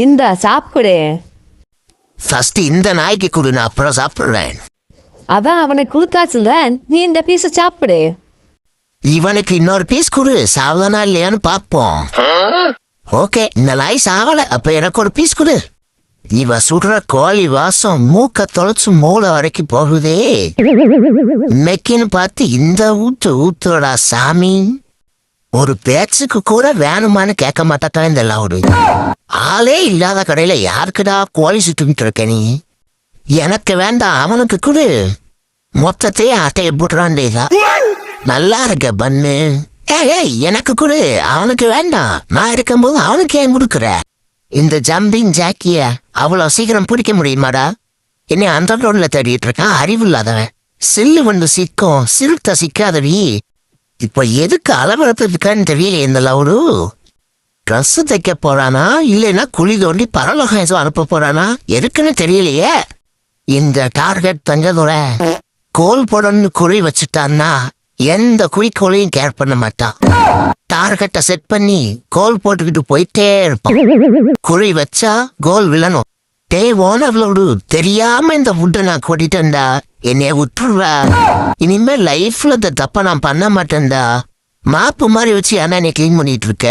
இந்தா சாப்பிடு. ஃபர்ஸ்ட் இந்த நாய்க்கு கொடு, நான் அப்புறம் சாப்பிடுறேன். அதான் அவனுக்கு கொடுத்தாச்சுல, நீ இந்த பீஸை சாப்பிடு. இவனுக்கு இன்னொரு பீஸ் கொடு, சாவதானா இல்லையான்னு பார்ப்போம். ஓகே, இந்த நாய் சாவல, அப்ப எனக்கு ஒரு பீஸ் கொடு. இவ சுடுற கோழி வாசம் மூக்க தொலைச்சு மூளை வரைக்கும் போகுதே. இன்னைக்குன்னு பார்த்து இந்த ஊத்துடா சாமி. ஒரு பேச்சுக்கு கூட வேணுமான்னு கேட்க மாட்டாக்கா இந்த லவுடு. ஆளே இல்லாத கடையில யாருக்குடா கோழி சுட்டுக்கிட்டு இருக்க நீ? எனக்கு வேண்டாம், அவனுக்கு கொடு. மொத்தத்தையே அட்டையை போட்டுறான்டா. நல்லா இருக்க பண்ணு. ஏய் எனக்கு கொடு, அவனுக்கு வேண்டாம். நான் இருக்கும்போது அவனுக்கு ஏன் கொடுக்குற? இந்த ஜம்பிங் ஜாக்கிய அவ்வளோ சீக்கிரம் பிடிக்க முடியுமாடா? என்னை அந்த ரோட்ல தேடிட்டு இருக்கான் அறிவு இல்லாதவன். சில்லு வந்து சிக்கும், சிறுத்த சிக்காதவி. இப்போ எதுக்கு அளவெடுத்துருக்கான்னு தெரியல இந்த லவுடு. ட்ரெஸ் தைக்க போறானா இல்லைன்னா குழி தோண்டி பரலோகம் ஏதோ அனுப்ப போறானா எதுக்குன்னு தெரியலையே. இந்த டார்கெட் தங்கதோட கோல் போடணும்னு குறி வச்சுட்டான்னா எந்த குறிக்கோளையும் கேர் பண்ண மாட்டான். டார்கெட்டை செட் பண்ணி கோல் போட்டுக்கிட்டு போயிட்டே இருப்பான். குறி வச்சா கோல் விழணும். டே ஓனர்லோடு தெரியாம இந்த ஃபுட்டை நான் கூட்டிட்டேன்டா, என்னைய விட்டுருவா. இனிமே லைஃப்ல இந்த தப்ப நான் பண்ண மாட்டேன்டா. மாப்பு மாதிரி வச்சு ஏன்னா நீ கிளீன் பண்ணிட்டு இருக்க.